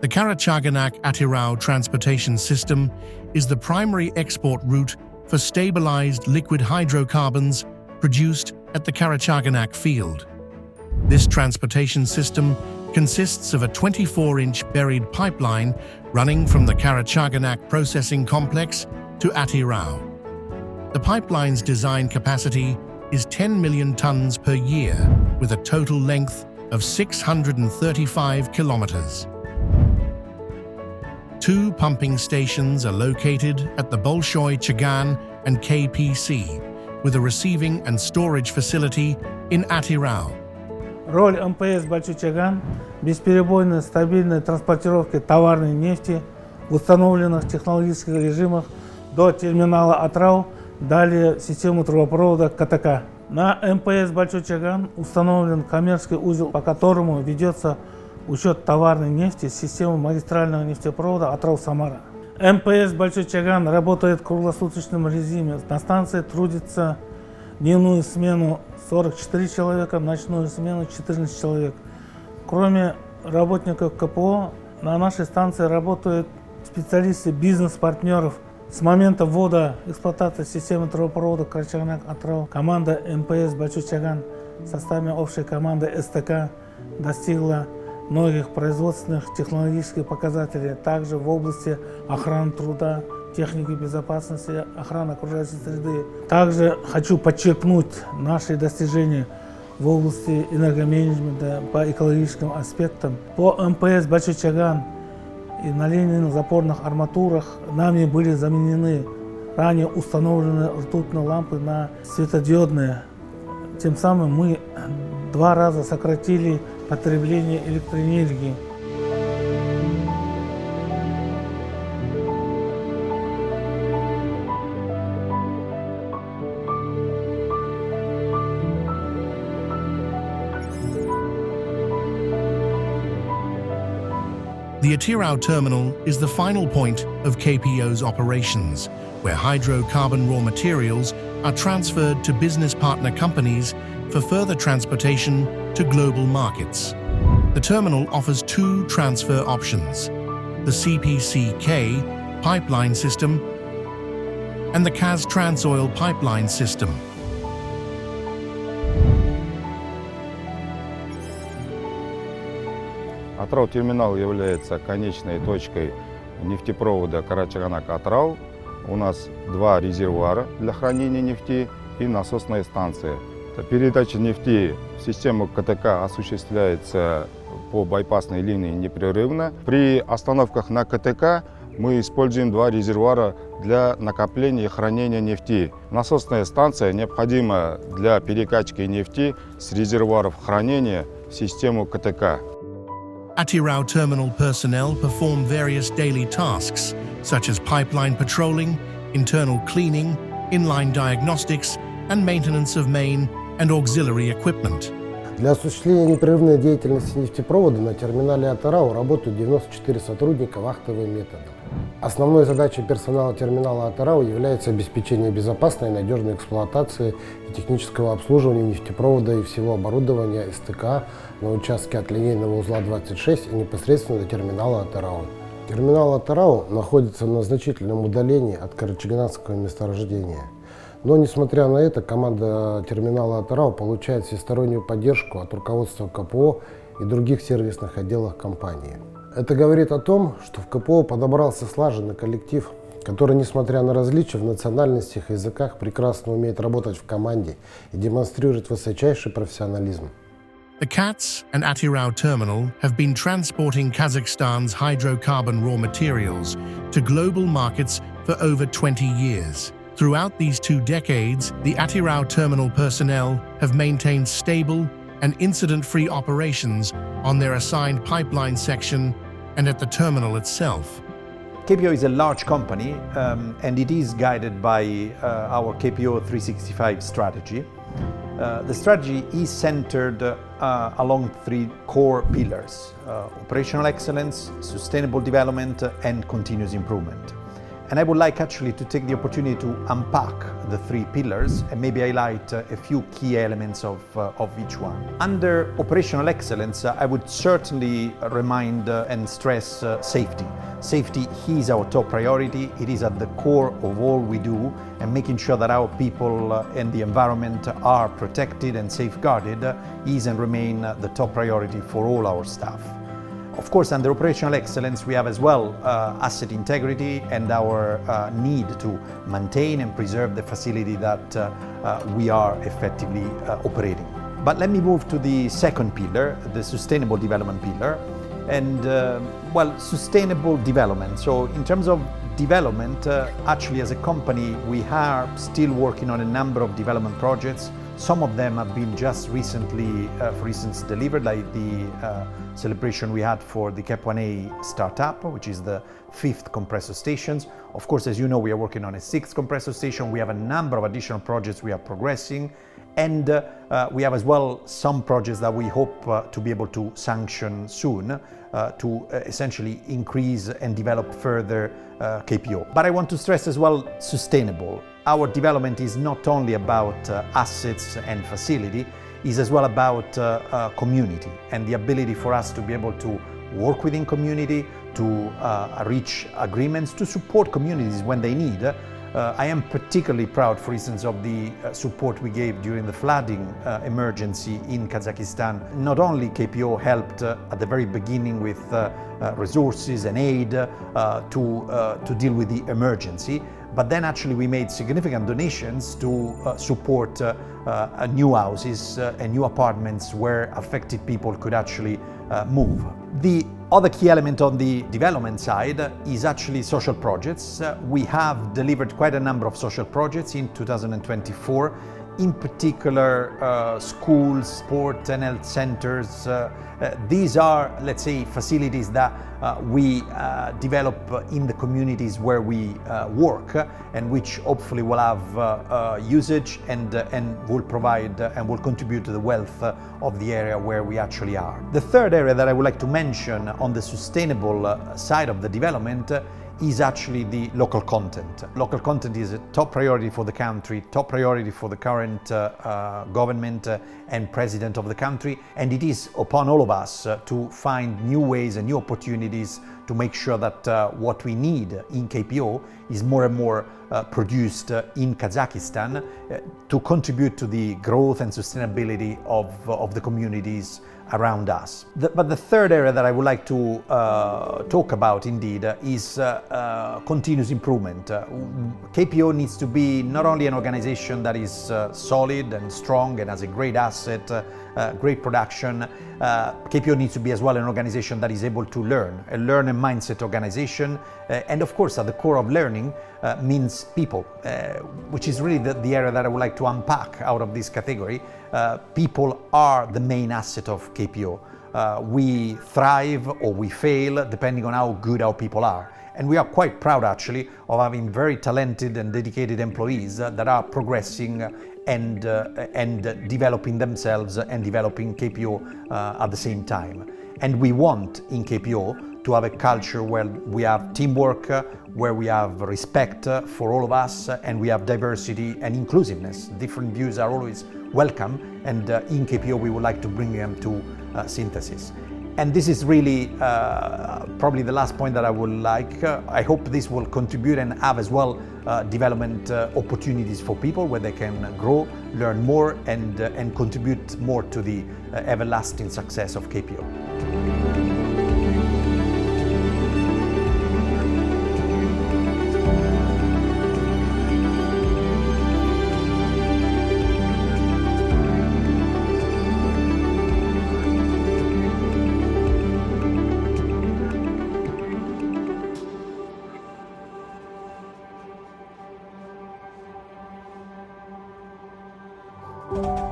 The Karachaganak Atyrau transportation system is the primary export route for stabilized liquid hydrocarbons produced at the Karachaganak field. This transportation system consists of a 24-inch buried pipeline running from the Karachaganak processing complex to Atyrau. The pipeline's design capacity is 10 million tons per year, with a total length of 635 kilometers. Two pumping stations are located at the Bolshoi Chagan and KPC, with a receiving and storage facility in Atyrau. Роль МПС Bolshoi Chagan – бесперебойной стабильной транспортировки товарной нефти в установленных технологических режимах до терминала Atyrau, далее систему трубопровода КТК. На МПС Bolshoi Chagan установлен коммерческий узел, по которому ведется учет товарной нефти с системы магистрального нефтепровода Atyrau-Самара. МПС Bolshoi Chagan работает в круглосуточном режиме. На станции трудится дневную смену 44 человека, ночную смену 14 человек. Кроме работников КПО, на нашей станции работают специалисты бизнес-партнеров. С момента ввода эксплуатации системы трубопровода Karachaganak-Atyrau команда МПС Bolshoi Chagan в составе общей команды СТК достигла многих производственных технологических показателей, также в области охраны труда, техники безопасности, охраны окружающей среды. Также хочу подчеркнуть наши достижения в области энергоменеджмента по экологическим аспектам. По МПС Bolshoi Chagan и на линейных запорных арматурах нами были заменены ранее установленные ртутные лампы на светодиодные. Тем самым мы 2 раза сократили потребление электроэнергии. The Atyrau Terminal is the final point of KPO's operations, where hydrocarbon raw materials are transferred to business partner companies for further transportation to global markets. The terminal offers 2 transfer options: the CPC-K pipeline system and the KAZ Transoil pipeline system. Atyrau Terminal является конечной точкой нефтепровода Karachaganak-Atyrau. У нас 2 резервуара для хранения нефти и насосная станция. Передача нефти в систему КТК осуществляется по байпасной линии непрерывно. При остановках на КТК мы используем 2 резервуара для накопления и хранения нефти. Насосная станция необходима для перекачки нефти с резервуаров хранения в систему КТК. Atyrau Terminal personnel perform various daily tasks, such as pipeline patrolling, internal cleaning, inline diagnostics, and maintenance of main and auxiliary equipment. Для осуществления непрерывной деятельности нефтепровода на терминале Atyrau работают 94 сотрудника вахтовым методом. Основной задачей персонала терминала Atyrau является обеспечение безопасной и надежной эксплуатации и технического обслуживания нефтепровода и всего оборудования СТК на участке от линейного узла 26 и непосредственно до терминала Atyrau. Терминал Atyrau находится на значительном удалении от Карачаганакского месторождения. Но, несмотря на это, команда терминала Atyrau получает всестороннюю поддержку от руководства КПО и других сервисных отделов компании. Это говорит о том, что в КПО подобрался слаженный коллектив, который, несмотря на различия в национальностях и языках, прекрасно умеет работать в команде и демонстрирует высочайший профессионализм. The KAZ and Atyrau Terminal have been transporting Kazakhstan's hydrocarbon raw materials to global markets for over 20 years. Throughout these 2 decades, the Atyrau Terminal personnel have maintained stable and incident-free operations on their assigned pipeline section and at the terminal itself. KPO is a large company and it is guided by our KPO 365 strategy. The strategy is centered along 3 core pillars: operational excellence, sustainable development, and continuous improvement. And I would like actually to take the opportunity to unpack the three pillars and maybe highlight a few key elements of each one. Under operational excellence, I would certainly remind and stress safety. Safety is our top priority. It is at the core of all we do, and making sure that our people and the environment are protected and safeguarded is and remain the top priority for all our staff. Of course, under operational excellence, we have as well asset integrity and our need to maintain and preserve the facility that we are effectively operating. But let me move to the second pillar, the sustainable development pillar. And well, sustainable development. So in terms of development, actually as a company, we are still working on a number of development projects. Some of them have been just recently, for instance, delivered, like the celebration we had for the Cap 1A startup, which is the 5th compressor stations. Of course, as you know, we are working on a 6th compressor station. We have a number of additional projects we are progressing. And we have as well some projects that we hope to be able to sanction soon to essentially increase and develop further KPO. But I want to stress as well sustainable. Our development is not only about assets and facility, it's as well about community and the ability for us to be able to work within community, to reach agreements, to support communities when they need. I am particularly proud, for instance, of the support we gave during the flooding emergency in Kazakhstan. Not only KPO helped at the very beginning with resources and aid to deal with the emergency, but then actually we made significant donations to support new houses and new apartments where affected people could actually move. The other key element on the development side is actually social projects. We have delivered quite a number of social projects in 2024, in particular schools, sport and health centers. These are, let's say, facilities that we develop in the communities where we work, and which hopefully will have usage and will provide and will contribute to the wealth of the area where we actually are. The third area that I would like to mention on the sustainable side of the development is actually the local content. Local content is a top priority for the country, top priority for the current government and president of the country, and it is upon all of us to find new ways and new opportunities to make sure that what we need in KPO is more and more produced in Kazakhstan to contribute to the growth and sustainability of the communities around us. But the third area that I would like to talk about indeed is continuous improvement. KPO needs to be not only an organization that is solid and strong and has a great asset, great production. KPO needs to be as well an organization that is able to learn, a learner mindset organization. And of course, at the core of learning means people, which is really the area that I would like to unpack out of this category. People are the main asset of KPO. We thrive or we fail depending on how good our people are. And we are quite proud actually of having very talented and dedicated employees that are progressing and developing themselves and developing KPO at the same time. And we want in KPO to have a culture where we have teamwork, where we have respect for all of us, and we have diversity and inclusiveness. Different views are always welcome, and in KPO we would like to bring them to synthesis. And this is really probably the last point that I would like. I hope this will contribute and have as well development opportunities for people where they can grow, learn more, and contribute more to the everlasting success of KPO. you.